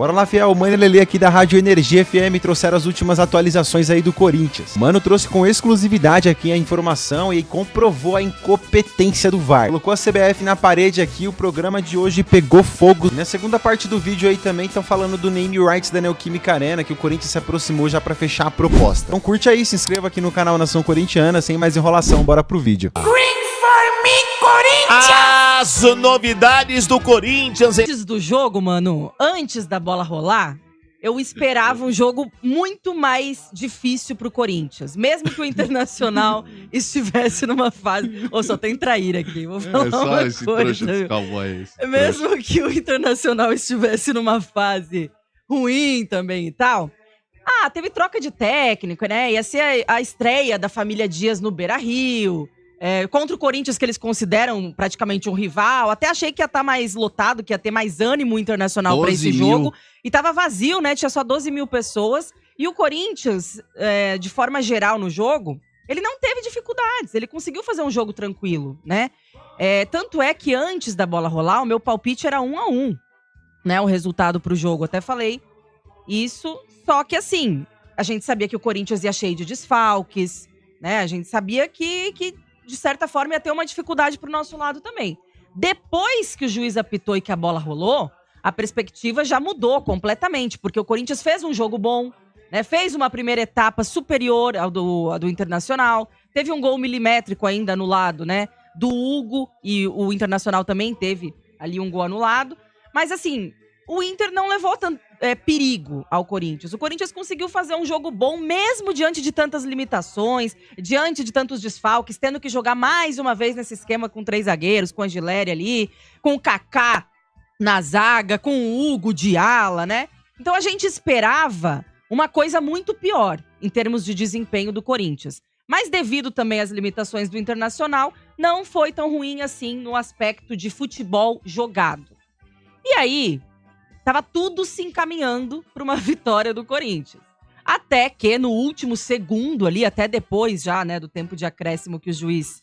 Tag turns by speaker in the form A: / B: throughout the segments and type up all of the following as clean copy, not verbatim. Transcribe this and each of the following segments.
A: Bora lá, fiel. O Mano e Lelê aqui da Rádio Energia FM trouxeram as últimas atualizações aí do Corinthians. Mano trouxe com exclusividade aqui a informação e comprovou a incompetência do VAR. Colocou a CBF na parede aqui, o programa de hoje pegou fogo. Na segunda parte do vídeo aí também estão falando do name rights da Neoquímica Arena, que o Corinthians se aproximou já pra fechar a proposta. Então curte aí, se inscreva aqui no canal Nação Corintiana, sem mais enrolação, bora pro vídeo.
B: Green for me, Corinthians!
C: As novidades do Corinthians.
D: Antes do jogo, mano, antes da bola rolar, eu esperava um jogo muito mais difícil pro Corinthians. Mesmo que o Internacional estivesse numa fase... Ô, só tem traíra aqui, vou falar
E: só
D: uma
E: esse
D: coisa.
E: trouxa desse cowboy.
D: Mesmo que o Internacional estivesse numa fase ruim também e tal... Ah, teve troca de técnico, né? Ia ser a estreia da família Dias no Beira-Rio... contra o Corinthians, que eles consideram praticamente um rival. Até achei que ia estar mais lotado, que ia ter mais ânimo internacional para esse jogo. E tava vazio, né? Tinha só 12 mil pessoas. E o Corinthians, de forma geral no jogo, ele não teve dificuldades. Ele conseguiu fazer um jogo tranquilo, né? Tanto é que antes da bola rolar, o meu palpite era 1-1, né? O resultado pro jogo. Até falei isso. Só que assim, a gente sabia que o Corinthians ia cheio de desfalques, né? A gente sabia que de certa forma, ia ter uma dificuldade pro nosso lado também. Depois que o juiz apitou e que a bola rolou, a perspectiva já mudou completamente, porque o Corinthians fez um jogo bom, né? Fez uma primeira etapa superior ao do Internacional, teve um gol milimétrico ainda anulado, né? Do Hugo, e o Internacional também teve ali um gol anulado. Mas assim, o Inter não levou tanto perigo ao Corinthians. O Corinthians conseguiu fazer um jogo bom, mesmo diante de tantas limitações, diante de tantos desfalques, tendo que jogar mais uma vez nesse esquema com 3 zagueiros, com o Angileri ali, com o Kaká na zaga, com o Hugo de ala, né? Então a gente esperava uma coisa muito pior em termos de desempenho do Corinthians. Mas devido também às limitações do Internacional, não foi tão ruim assim no aspecto de futebol jogado. E aí... tava tudo se encaminhando para uma vitória do Corinthians. Até que no último segundo ali, até depois já, né, do tempo de acréscimo que o juiz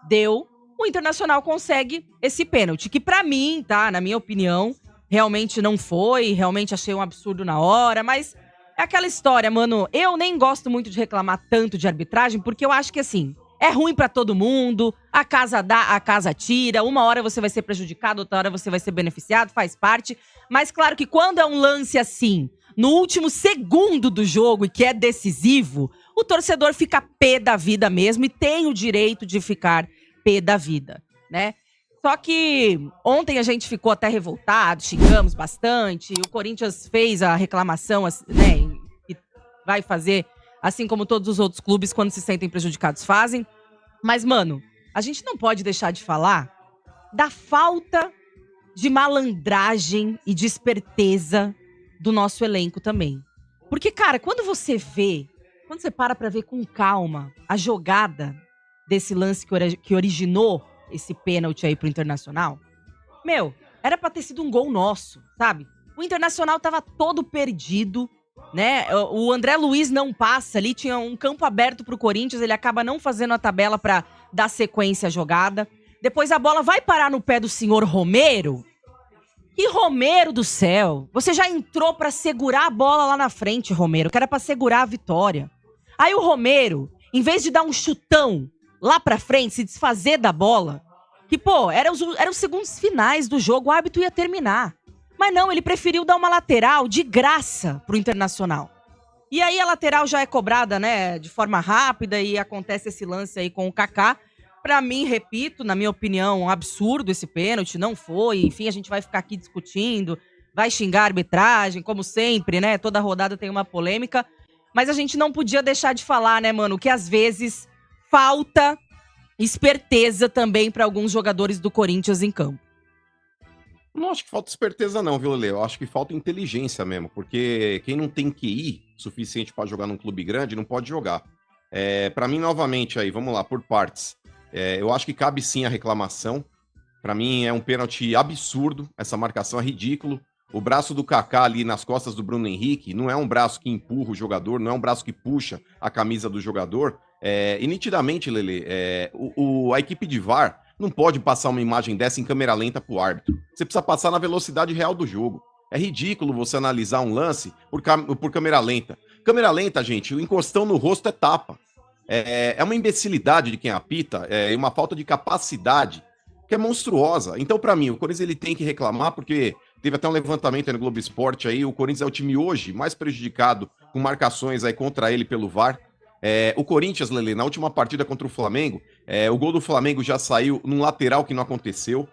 D: deu, o Internacional consegue esse pênalti, que pra mim, tá, na minha opinião, realmente não foi, realmente achei um absurdo na hora, mas é aquela história, mano, eu nem gosto muito de reclamar tanto de arbitragem, porque eu acho que assim... é ruim pra todo mundo, a casa dá, a casa tira, uma hora você vai ser prejudicado, outra hora você vai ser beneficiado, faz parte. Mas claro que quando é um lance assim, no último segundo do jogo e que é decisivo, o torcedor fica pé da vida mesmo e tem o direito de ficar pé da vida, né? Só que ontem a gente ficou até revoltado, xingamos bastante, o Corinthians fez a reclamação, né, e vai fazer... assim como todos os outros clubes, quando se sentem prejudicados, fazem. Mas, mano, a gente não pode deixar de falar da falta de malandragem e de esperteza do nosso elenco também. Porque, cara, quando você para pra ver com calma a jogada desse lance que originou esse pênalti aí pro Internacional, meu, era pra ter sido um gol nosso, sabe? O Internacional tava todo perdido, né? O André Luiz não passa ali, tinha um campo aberto pro Corinthians, ele acaba não fazendo a tabela pra dar sequência à jogada. Depois a bola vai parar no pé do senhor Romero. E Romero do céu, você já entrou pra segurar a bola lá na frente, Romero, que era pra segurar a vitória. Aí o Romero, em vez de dar um chutão lá pra frente, se desfazer da bola, que, pô, eram os segundos finais do jogo, o árbitro ia terminar. Mas não, ele preferiu dar uma lateral de graça pro Internacional. E aí a lateral já é cobrada, né, de forma rápida e acontece esse lance aí com o Kaká. Pra mim, repito, na minha opinião, um absurdo esse pênalti, não foi. Enfim, a gente vai ficar aqui discutindo, vai xingar a arbitragem, como sempre, né? Toda rodada tem uma polêmica. Mas a gente não podia deixar de falar, né, mano, que às vezes falta esperteza também pra alguns jogadores do Corinthians em campo.
E: Não acho que falta esperteza não, viu, Lele? Eu acho que falta inteligência mesmo, porque quem não tem QI suficiente pra jogar num clube grande não pode jogar. Pra mim, novamente aí, vamos lá, por partes. Eu acho que cabe sim a reclamação. Pra mim é um pênalti absurdo, essa marcação é ridículo. O braço do Kaká ali nas costas do Bruno Henrique não é um braço que empurra o jogador, não é um braço que puxa a camisa do jogador. E nitidamente, Lele, a equipe de VAR não pode passar uma imagem dessa em câmera lenta pro árbitro. Você precisa passar na velocidade real do jogo. É ridículo você analisar um lance por câmera lenta. Câmera lenta, gente, o encostão no rosto é tapa. É uma imbecilidade de quem apita, é uma falta de capacidade que é monstruosa. Então, pra mim, o Corinthians ele tem que reclamar, porque teve até um levantamento aí no Globo Esporte aí, o Corinthians é o time hoje mais prejudicado com marcações aí contra ele pelo VAR. O Corinthians, Lele, na última partida contra o Flamengo, o gol do Flamengo já saiu num lateral que não aconteceu.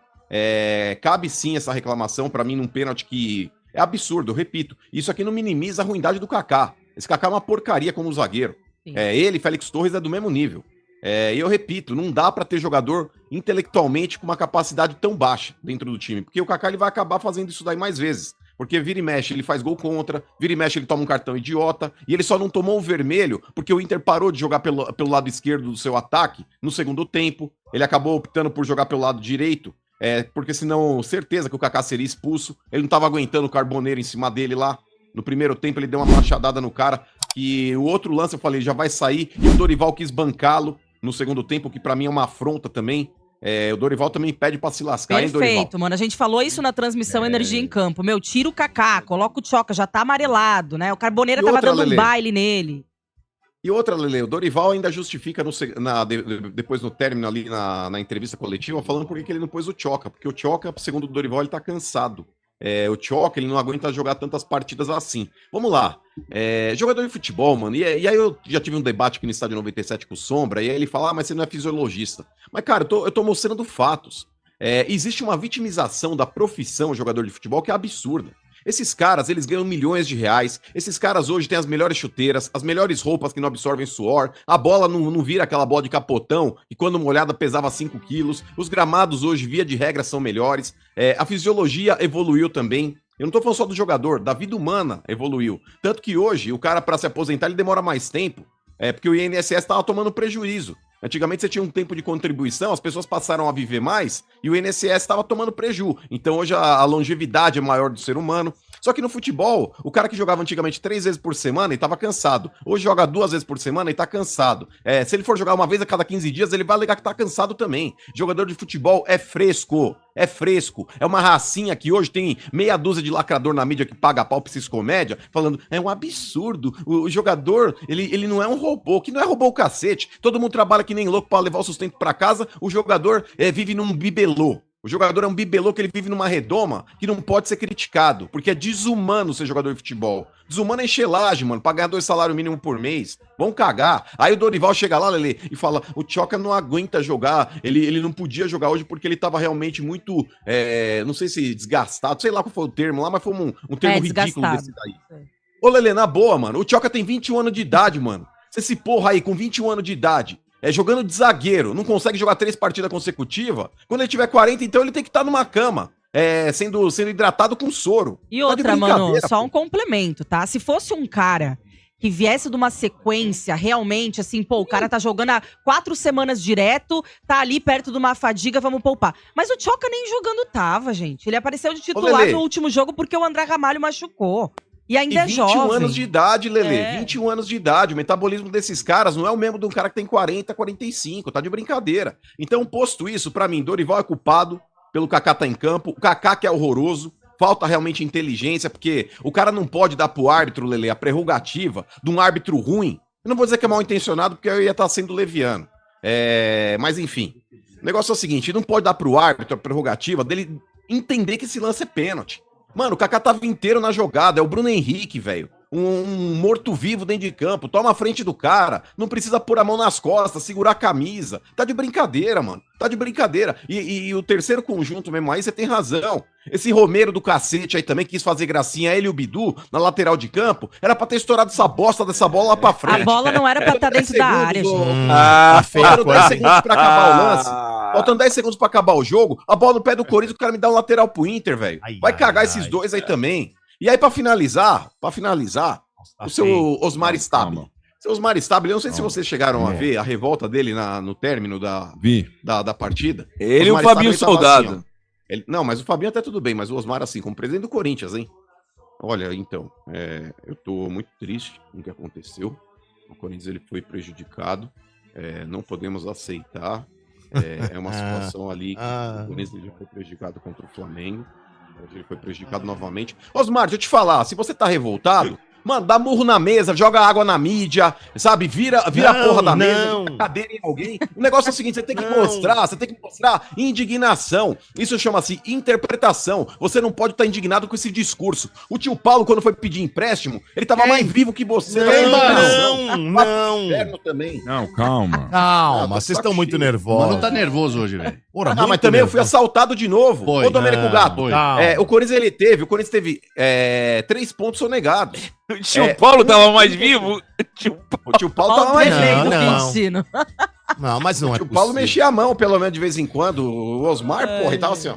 E: Cabe sim essa reclamação, pra mim, num pênalti que é absurdo, eu repito. Isso aqui não minimiza a ruindade do Kaká. Esse Kaká é uma porcaria como zagueiro. Ele e Félix Torres é do mesmo nível. E eu repito, não dá pra ter jogador intelectualmente com uma capacidade tão baixa dentro do time, porque o Kaká ele vai acabar fazendo isso daí mais vezes. Porque vira e mexe, ele faz gol contra, vira e mexe, ele toma um cartão idiota, e ele só não tomou o vermelho porque o Inter parou de jogar pelo lado esquerdo do seu ataque no segundo tempo. Ele acabou optando por jogar pelo lado direito, porque senão, certeza que o Kaká seria expulso. Ele não tava aguentando o Carboneiro em cima dele lá. No primeiro tempo ele deu uma machadada no cara, que o outro lance eu falei, já vai sair, e o Dorival quis bancá-lo no segundo tempo, que pra mim é uma afronta também. O Dorival também pede pra se lascar,
D: Perfeito,
E: hein, Dorival?
D: mano. A gente falou isso na transmissão Energia em Campo. Meu, tira o Kaká, coloca o Tchoca, já tá amarelado, né? O Carboneira tava dando um baile nele.
E: E outra, Lele, o Dorival ainda justifica depois no término ali na entrevista coletiva, falando por que ele não pôs o Tchoca, porque o Tchoca, segundo o Dorival, ele tá cansado. O Tchoca, ele não aguenta jogar tantas partidas assim. Vamos lá. Jogador de futebol, mano. E aí eu já tive um debate aqui no Estádio 97 com o Sombra, e aí ele fala, mas você não é fisiologista. Mas, cara, eu tô mostrando fatos. Existe uma vitimização da profissão jogador de futebol que é absurda. Esses caras, eles ganham milhões de reais. Esses caras hoje têm as melhores chuteiras, as melhores roupas que não absorvem suor. A bola não vira aquela bola de capotão, que quando molhada pesava 5 quilos. Os gramados hoje, via de regra, são melhores. A fisiologia evoluiu também. Eu não tô falando só do jogador, da vida humana evoluiu. Tanto que hoje, o cara, para se aposentar, ele demora mais tempo. Porque o INSS tava tomando prejuízo. Antigamente você tinha um tempo de contribuição, as pessoas passaram a viver mais e o INSS estava tomando preju. Então hoje a longevidade é maior do ser humano. Só que no futebol, o cara que jogava antigamente 3 vezes por semana, ele estava cansado. Hoje joga 2 vezes por semana e está cansado. Se ele for jogar uma vez a cada 15 dias, ele vai alegar que está cansado também. Jogador de futebol é fresco. É fresco. É uma racinha que hoje tem meia dúzia de lacrador na mídia que paga pau pra esses comédia, falando, é um absurdo. O jogador, ele não é um robô, que não é robô o cacete. Todo mundo trabalha que nem louco pra levar o sustento pra casa, o jogador vive num bibelô. O jogador é um bibelô que ele vive numa redoma que não pode ser criticado, porque é desumano ser jogador de futebol. Desumano é enxelagem, mano, pra ganhar 2 salários mínimos por mês. Vão cagar. Aí o Dorival chega lá, Lele, e fala, o Tchoca não aguenta jogar, ele não podia jogar hoje porque ele tava realmente muito, não sei se desgastado, sei lá qual foi o termo lá, mas foi um termo ridículo desse daí. Ô, Lele, na boa, mano, o Tchoca tem 21 anos de idade, mano. Você se porra aí, com 21 anos de idade, jogando de zagueiro, não consegue jogar 3 partidas consecutivas. Quando ele tiver 40, então ele tem que estar numa cama, sendo hidratado com soro.
D: E outra, mano, só um complemento, tá? Se fosse um cara que viesse de uma sequência, realmente, assim, pô, o cara tá jogando há 4 semanas direto, tá ali perto de uma fadiga, vamos poupar. Mas o Tchoca nem jogando tava, gente. Ele apareceu de titular no último jogo porque o André Ramalho machucou. E ainda é jovem.
E: 21 anos de idade, Lele. 21 anos de idade. O metabolismo desses caras não é o mesmo de um cara que tem 40, 45. Tá de brincadeira. Então, posto isso, pra mim, Dorival é culpado pelo Kaká tá em campo. O Kaká que é horroroso. Falta realmente inteligência, porque o cara não pode dar pro árbitro, Lele, a prerrogativa de um árbitro ruim. Eu não vou dizer que é mal intencionado, porque eu ia estar sendo leviano. Mas, enfim. O negócio é o seguinte, não pode dar pro árbitro a prerrogativa dele entender que esse lance é pênalti. Mano, o Kaká tava inteiro na jogada, é o Bruno Henrique, velho. Um morto-vivo dentro de campo, toma a frente do cara, não precisa pôr a mão nas costas, segurar a camisa. Tá de brincadeira, mano. Tá de brincadeira. E o terceiro conjunto mesmo aí, você tem razão. Esse Romero do cacete aí também quis fazer gracinha, ele e o Bidu, na lateral de campo, era pra ter estourado essa bosta dessa bola lá pra frente.
D: A bola não era pra estar dentro da área, gente.
E: Faltando 10 segundos pra acabar o lance. Faltando 10 segundos pra acabar o jogo, a bola no pé do Corinthians, o cara me dá um lateral pro Inter, velho. Vai cagar esses dois aí também. E aí, pra finalizar, o seu Osmar Stabile. Seu Osmar Stabile, eu não sei se vocês chegaram a ver a revolta dele no término da partida.
F: Ele e o Fabinho Soldado.
E: Assim, não, mas o Fabinho até tudo bem, mas o Osmar, assim, como presidente do Corinthians, hein? Olha, então, eu tô muito triste com o que aconteceu. O Corinthians ele foi prejudicado. Não podemos aceitar. É uma situação ali que o Corinthians já foi prejudicado contra o Flamengo. Ele foi prejudicado novamente. Osmar, deixa eu te falar, se você tá revoltado, mano, dá murro na mesa, joga água na mídia, sabe? Vira a porra da mesa, joga a cadeira em alguém. O negócio é o seguinte, você tem que mostrar indignação. Isso chama-se interpretação. Você não pode estar indignado com esse discurso. O tio Paulo, quando foi pedir empréstimo, ele tava mais vivo que você.
G: Não.
E: Também.
G: Não, calma.
H: Calma, vocês estão muito nervosos.
F: Mano, tá nervoso hoje, velho.
E: Mas também eu fui assaltado de novo.
F: Foi.
E: Ô, Domênico Gato,
F: Foi.
E: o Corinthians teve 3 pontos sonegados.
C: O tio Paulo tava mais vivo.
E: O tio Paulo tava mais vivo.
D: Não.
H: Não, mas não é
E: O Paulo mexia a mão, pelo menos de vez em quando. O Osmar, porra, e tava assim, ó.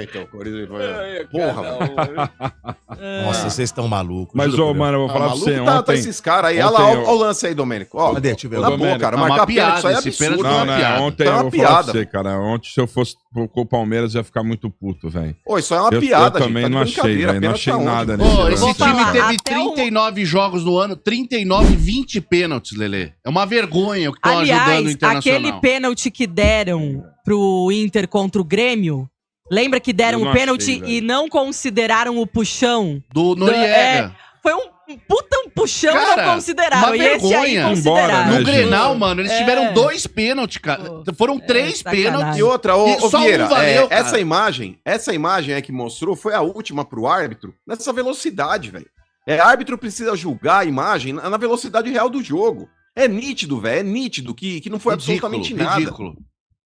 E: Então, o Corinthians foi. Porra, velho.
H: Nossa, vocês estão malucos.
G: Mas, ô, mano, eu vou falar pra você
E: tá
G: ontem...
E: esses caras aí. Olha lá, olha o lance aí, Domênico. Ó,
H: Cadê? Deixa eu ver.
E: na boa, cara. Marcar pênalti, isso aí é absurdo.
G: Não, ontem
E: Isso é
G: eu
E: uma
G: vou falar
E: piada.
G: pra você, cara. Ontem, se eu fosse com o Palmeiras, eu ia ficar muito puto, velho.
E: Ô, isso aí é uma piada,
G: Eu também não achei, velho. Não achei nada nesse
F: Pô, esse
G: lance.
F: time
D: falar,
F: teve
D: até
F: 39 jogos no ano, 39, 20 pênaltis, Lelê. É uma vergonha o que estão ajudando o
D: Aliás,
F: Internacional.
D: aquele pênalti que deram pro Inter contra o Grêmio, lembra que deram
G: Eu não
D: o pênalti
G: achei, velho.
D: e não consideraram o puxão?
F: Do Noriega.
D: Foi um puta puxão e
F: Cara,
D: não consideraram.
F: uma
D: e esse aí
F: vergonha.
D: consideraram.
G: Embora,
F: No
G: né,
F: Grenal, mano, eles tiveram 2 pênaltis, cara.
D: Pô,
F: Foram 3
D: sacanagem.
F: pênaltis.
E: E outra, ô
F: E só um
E: Vieira,
F: valeu, cara.
E: essa imagem aí que mostrou foi a última pro árbitro nessa velocidade, velho. Árbitro precisa julgar a imagem na velocidade real do jogo. É nítido, velho, é nítido que não foi absolutamente nada.
F: Ridículo.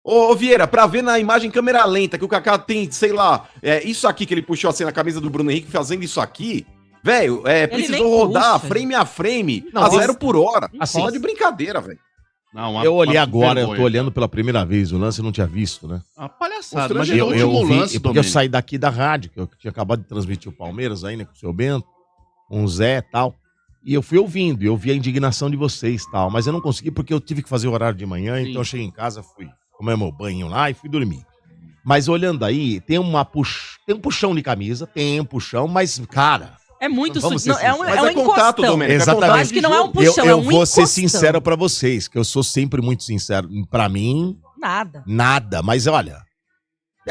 E: Ô, Vieira, pra ver na imagem câmera lenta que o Kaká tem, sei lá, isso aqui que ele puxou assim na camisa do Bruno Henrique fazendo isso aqui, velho, precisou
D: nem
E: rodar
D: puxa.
E: frame a frame,
H: Não,
E: a 0 por hora.
H: assim,
E: Fala de brincadeira, velho.
F: Não,
H: Eu olhei
F: uma
H: agora, eu
F: vergonha.
H: tô olhando pela primeira vez o lance, eu não tinha visto, né?
F: Uma palhaçada. Mas
E: Constrangedor.
F: é o último lance,
H: porque eu
F: Domênico.
H: saí daqui da rádio, que eu tinha acabado de transmitir o Palmeiras aí, né, com o seu Bento, com o Zé e tal. E eu fui ouvindo, eu vi a indignação de vocês e tal, mas eu não consegui porque eu tive que fazer o horário de manhã, então eu cheguei em casa, fui comer meu banho lá e fui dormir. Mas olhando aí, tem um puxão de camisa, tem um puxão, mas, cara...
D: É muito
H: Vamos
D: sutil.
H: ser
D: É um
E: Mas é contato,
D: encostão.
E: Domênico.
H: Exatamente.
D: Eu acho que não é um puxão,
H: eu
D: é um
H: vou ser
D: encostão.
H: sincero pra vocês, que eu sou sempre muito sincero. Pra mim,
D: Nada.
H: nada. Mas olha,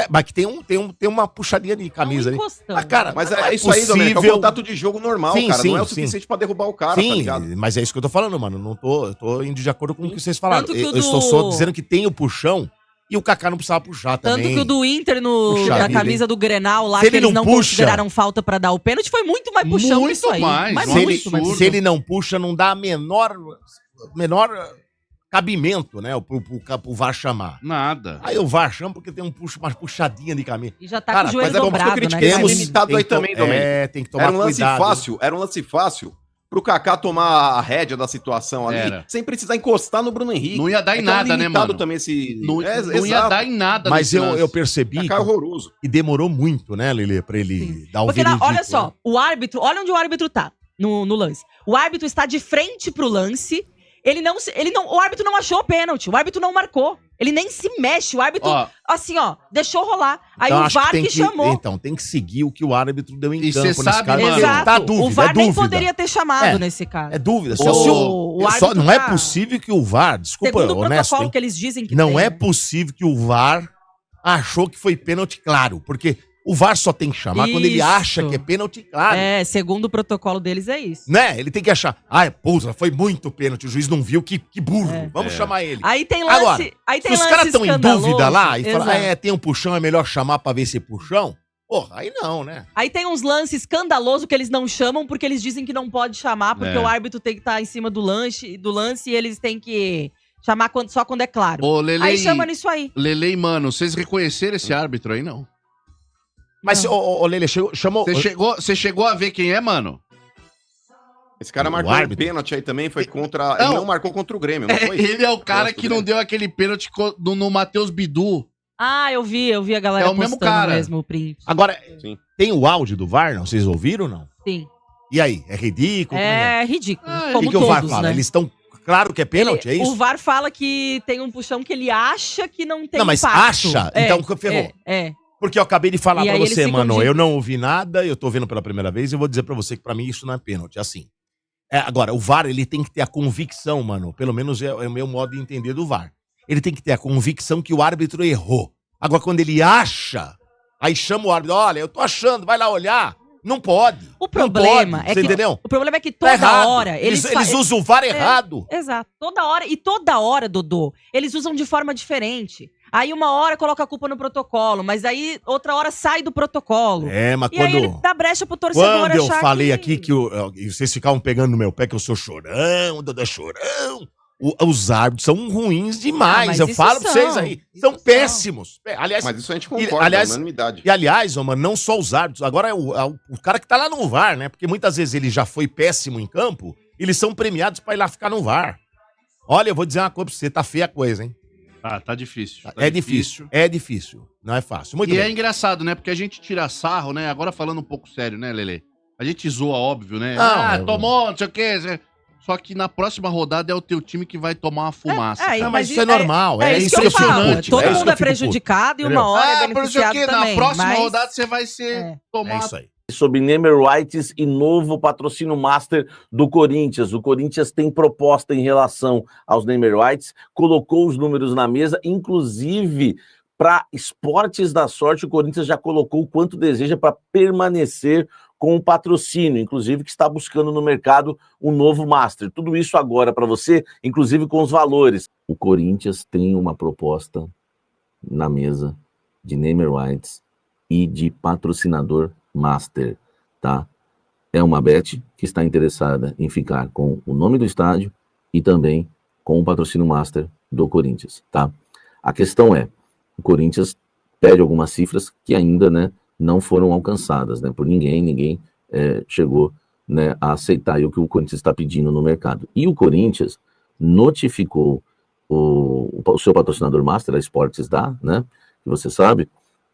H: mas que tem uma puxadinha de camisa
D: é um
H: ali.
D: encostão.
H: Ah, cara,
E: Mas
H: não
E: é isso aí, Domênico, é
H: possível.
E: um contato de jogo normal,
H: Sim,
E: cara.
H: sim,
E: Não é o
H: sim.
E: suficiente pra derrubar o cara, tá
H: Sim,
E: ligado?
H: mas é isso que eu tô falando, mano. Eu tô indo de acordo com o que vocês falaram.
D: Tanto que o
H: Eu estou
D: do-
H: só dizendo que tem o puxão e o Kaká não precisava puxar
D: Tanto
H: também.
D: que o do Inter
H: Puxa
D: na
H: vida,
D: camisa do Grenal lá,
H: Se
D: que
H: ele
D: eles
H: não
D: não
H: puxa-
D: consideraram falta pra dar o pênalti, foi muito mais puxão
F: Muito
D: que isso aí.
F: mais,
D: Mas
F: um
H: se, ele,
D: muito mais
F: absurdo.
H: se ele não puxa, não dá menor cabimento, né? Pro VAR chamar.
F: Nada.
H: Aí o VAR chama porque tem uma puxadinha de camisa.
D: E já tá
H: Cara,
D: com o joelho
E: mas é bom que eu
D: dobrado,
E: critiquei
D: né?
E: esse
D: Temos-
E: limitado aí também, Domênico.
H: Tem que tomar
E: Era um lance
H: cuidado.
E: fácil, pro Kaká tomar a rédea da situação ali,
F: Era.
E: sem precisar encostar no Bruno Henrique.
F: Não ia dar em
E: É que é um
F: nada, né,
E: limitado
F: mano?
E: também esse...
F: Não,
E: É,
F: não ia
E: exato.
F: dar em nada
H: Mas
F: nesse
H: eu
F: lance.
H: percebi
E: Kaká é horroroso.
H: que demorou muito, né, Lelê, pra ele dar o
D: Porque,
H: veredito.
D: olha só,
H: né?
D: o árbitro, olha onde o árbitro tá no lance. O árbitro está de frente pro lance. O árbitro não achou o pênalti, o árbitro não marcou. Ele nem se mexe, o árbitro,
F: Ó,
D: assim, ó, deixou rolar. Aí
H: Então,
D: o
H: acho
D: VAR
H: tem
D: que chamou.
H: Então, tem que seguir o que o árbitro deu em
F: E
H: campo
F: cê sabe,
H: caso.
F: mano,
D: Exato.
H: Tá dúvida,
D: o VAR
H: é
D: nem
H: dúvida.
D: poderia ter chamado
H: É.
D: nesse caso.
H: É dúvida.
D: O
H: Só,
D: árbitro
H: não é
D: tá-
H: possível que o VAR, desculpa,
D: Segundo o
H: honesto,
D: protocolo
H: hein?
D: que eles dizem que
H: Não
D: tem,
H: é
D: né?
H: possível que o VAR achou que foi pênalti claro, porque o VAR só tem que chamar quando ele
D: Isso.
H: acha que é pênalti claro.
D: É, segundo o protocolo deles é isso.
H: Né? Ele tem que achar, puta, foi muito pênalti, o juiz não viu, que burro, vamos chamar ele.
D: Aí tem lance,
H: Agora,
D: aí tem
H: Se os
D: lance
H: caras estão em
D: escandaloso.
H: dúvida lá e falam,
D: Exato.
H: tem um puxão, é melhor chamar pra ver se é puxão, porra, aí não, né?
D: Aí tem uns lances escandalosos que eles não chamam porque eles dizem que não pode chamar, porque
F: É.
D: o árbitro tem que estar em cima do lance e eles têm que chamar só quando é claro.
F: ô, Lele,
D: Aí chama nisso aí.
F: Lele, mano, vocês reconheceram esse árbitro aí, não?
H: Mas, ô, Lele, chamou...
F: Você chegou a ver quem é, mano?
E: Esse cara
H: O
E: marcou um
H: árbitro?
E: pênalti aí também, foi contra...
F: Não.
E: Ele não marcou contra o Grêmio, não foi?
F: Ele é o cara
E: Gosto
F: que não
E: dele.
F: deu aquele pênalti no Matheus Bidu.
D: Ah, eu vi a galera
F: É o mesmo
D: postando
F: cara.
D: mesmo o print.
H: Agora,
E: Sim.
H: tem o áudio do VAR, não? Vocês ouviram ou não?
D: Sim.
H: E aí, é ridículo? Como
D: É ridículo,
F: Ah,
H: O
D: como
H: que, que o VAR
D: todos,
H: fala?
D: né?
H: Eles estão... Claro que é pênalti, é
D: O
H: isso?
D: VAR fala que tem um puxão que ele acha que não tem
H: Não, mas
D: impacto.
H: acha? Então ferrou.
D: É.
H: Porque eu acabei de falar
D: E
H: pra
D: aí eles
H: você,
D: ficam
H: mano,
D: de-
H: eu não ouvi nada, eu tô vendo pela primeira vez e eu vou dizer pra você que pra mim isso não é pênalti, assim. Agora, o VAR, ele tem que ter a convicção, mano, pelo menos é o meu modo de entender do VAR. Ele tem que ter a convicção que o árbitro errou. Agora, quando ele acha Aí chama o árbitro, olha, eu tô achando, vai lá olhar. Não pode.
D: O problema
H: é que... Entendeu?
D: O problema é que
H: Tá
D: toda
H: errado.
D: hora...
H: Eles usam o VAR errado.
D: Exato. Toda hora, Dodô, eles usam de forma diferente. Aí uma hora coloca a culpa no protocolo, mas aí outra hora sai do protocolo.
H: Mas
D: e aí ele dá brecha pro torcedor
H: quando eu
D: achar
H: falei aqui que e vocês ficavam pegando no meu pé que eu sou chorão, Dodô é chorão. Os árbitros são ruins demais. Eu falo pra vocês aí. São péssimos. Aliás,
E: mas isso a gente concorda,
H: é
E: unanimidade.
H: E aliás, mano, não só os árbitros, agora é o cara que tá lá no VAR, né? Porque muitas vezes ele já foi péssimo em campo, eles são premiados pra ir lá ficar no VAR. Olha, eu vou dizer uma coisa pra você, tá feia a coisa, hein?
F: Tá difícil.
H: É difícil. Não é fácil. Muito
F: bem.
H: É
F: engraçado, né? Porque a gente tira sarro, né? Agora falando um pouco sério, né, Lelê? A gente zoa, óbvio, né? Tomou, não sei o quê. Só que na próxima rodada é o teu time que vai tomar uma fumaça.
H: Mas isso é normal.
D: É isso que eu falo. Todo mundo é prejudicado e uma hora é beneficiado também.
F: Na próxima rodada você vai ser tomado.
H: É isso aí.
I: Sobre Neymer Rights e novo patrocínio master do Corinthians. O Corinthians tem proposta em relação aos Neymer Rights, colocou os números na mesa, inclusive para Esportes da Sorte, o Corinthians já colocou o quanto deseja para permanecer com o patrocínio, inclusive que está buscando no mercado um novo master. Tudo isso agora para você, inclusive com os valores. O Corinthians tem uma proposta na mesa de Neymer Rights e de patrocinador master, tá? É uma bet que está interessada em ficar com o nome do estádio e também com o patrocínio master do Corinthians, tá? A questão é, o Corinthians pede algumas cifras que ainda, né, não foram alcançadas, né, por ninguém chegou, né, a aceitar o que o Corinthians está pedindo no mercado. E o Corinthians notificou o seu patrocinador master, a Esportes né, que você sabe,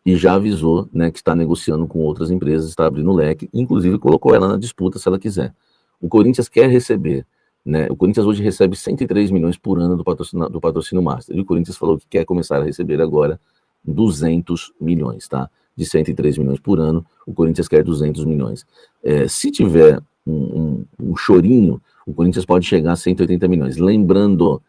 I: e já avisou, né, que está negociando com outras empresas, está abrindo leque, inclusive colocou ela na disputa se ela quiser. O Corinthians quer receber, né, o Corinthians hoje recebe 103 milhões por ano do patrocínio master, e o Corinthians falou que quer começar a receber agora 200 milhões, tá? De 103 milhões por ano, o Corinthians quer 200 milhões. Se tiver um chorinho, o Corinthians pode chegar a 180 milhões. Lembrando,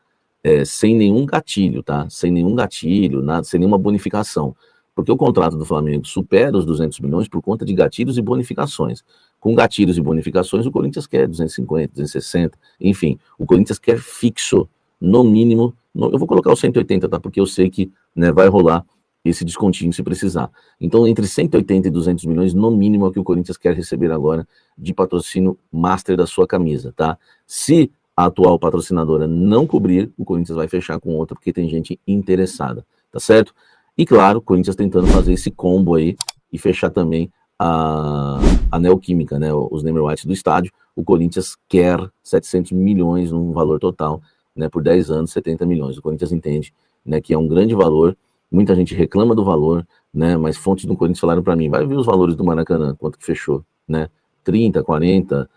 I: sem nenhum gatilho, tá? Sem nenhum gatilho, nada, sem nenhuma bonificação. Porque o contrato do Flamengo supera os 200 milhões por conta de gatilhos e bonificações. Com gatilhos e bonificações, o Corinthians quer 250, 260, enfim. O Corinthians quer fixo, no mínimo, eu vou colocar o 180, tá? Porque eu sei que, né, vai rolar esse descontinho se precisar. Então, entre 180 e 200 milhões, no mínimo, é o que o Corinthians quer receber agora de patrocínio master da sua camisa, tá? Se a atual patrocinadora não cobrir, o Corinthians vai fechar com outra, porque tem gente interessada, tá certo? E, claro, o Corinthians tentando fazer esse combo aí e fechar também a Neoquímica, né? Os Neymer Rights do estádio. O Corinthians quer 700 milhões no valor total, né? Por 10 anos, 70 milhões. O Corinthians entende, né, que é um grande valor. Muita gente reclama do valor, né? Mas fontes do Corinthians falaram para mim, vai ver os valores do Maracanã, quanto que fechou, né? 30, 40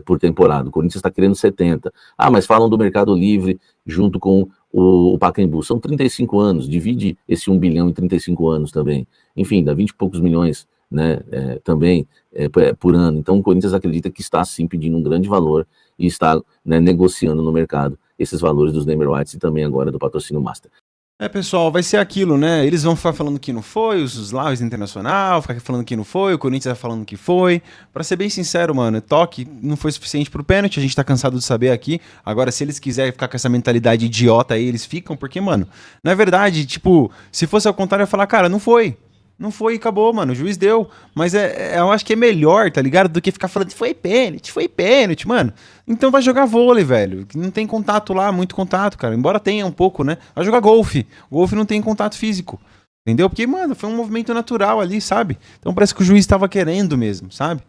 I: por temporada. O Corinthians está querendo 70. Ah, mas falam do Mercado Livre junto com o Pacaembu. São 35 anos, divide esse 1 bilhão em 35 anos também. Enfim, dá 20 e poucos milhões, né? Também por ano. Então o Corinthians acredita que está sim pedindo um grande valor e está, né, negociando no mercado esses valores dos Neymer Rights e também agora do patrocínio master.
A: Pessoal, vai ser aquilo, né? Eles vão ficar falando que não foi, os Laos Internacional, ficar falando que não foi, o Corinthians vai falando que foi. Pra ser bem sincero, mano, toque não foi suficiente pro pênalti, a gente tá cansado de saber aqui. Agora, se eles quiserem ficar com essa mentalidade idiota aí, eles ficam, porque, mano, na verdade, tipo, se fosse ao contrário, eu ia falar, cara, não foi. Não foi e acabou, mano. O juiz deu. Mas eu acho que é melhor, tá ligado? Do que ficar falando foi pênalti, mano. Então vai jogar vôlei, velho. Não tem contato lá, muito contato, cara. Embora tenha um pouco, né? Vai jogar golfe. Golfe não tem contato físico. Entendeu? Porque, mano, foi um movimento natural ali, sabe? Então parece que o juiz tava querendo mesmo, sabe?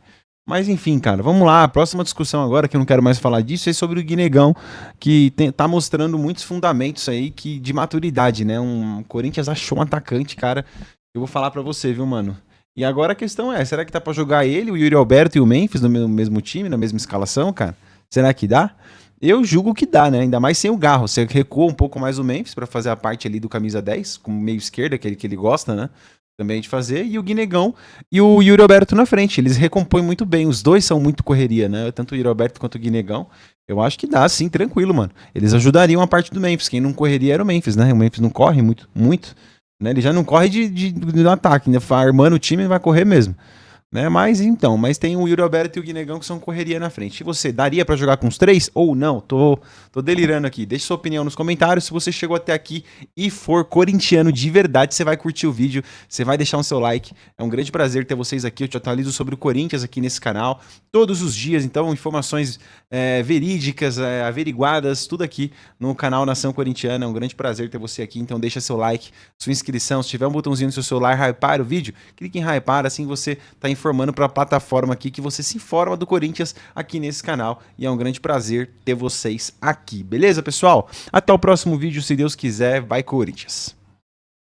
A: Mas enfim, cara, vamos lá. A próxima discussão agora, que eu não quero mais falar disso, é sobre o Guinegão, que tá mostrando muitos fundamentos aí de maturidade, né? O Corinthians achou um atacante, cara. Eu vou falar pra você, viu, mano? E agora a questão é, será que dá pra jogar ele, o Yuri Alberto e o Memphis no mesmo time, na mesma escalação, cara? Será que dá? Eu julgo que dá, né? Ainda mais sem o Garro. Você recua um pouco mais o Memphis pra fazer a parte ali do camisa 10, como meio esquerda, aquele que ele gosta, né? Também de fazer. E o Guinegão e o Yuri Alberto na frente. Eles recompõem muito bem. Os dois são muito correria, né? Tanto o Yuri Alberto quanto o Guinegão. Eu acho que dá, sim, tranquilo, mano. Eles ajudariam a parte do Memphis. Quem não correria era o Memphis, né? O Memphis não corre muito. né? Ele já não corre de ataque, né? Armando o time, vai correr mesmo. Né? Mas tem o Yuri Alberto e o Guinegão que são correria na frente. E você, daria pra jogar com os 3 ou não? Tô delirando aqui. Deixe sua opinião nos comentários. Se você chegou até aqui e for corintiano de verdade, você vai curtir o vídeo, você vai deixar o seu like. É um grande prazer ter vocês aqui. Eu te atualizo sobre o Corinthians aqui nesse canal todos os dias. Então, informações verídicas, averiguadas, tudo aqui no canal Nação Corintiana. É um grande prazer ter você aqui. Então, deixa seu like, sua inscrição. Se tiver um botãozinho no seu celular, hypar o vídeo, clique em hypar, assim você tá informando para a plataforma aqui que você se informa do Corinthians aqui nesse canal. E é um grande prazer ter vocês aqui. Beleza, pessoal? Até o próximo vídeo, se Deus quiser. Vai, Corinthians!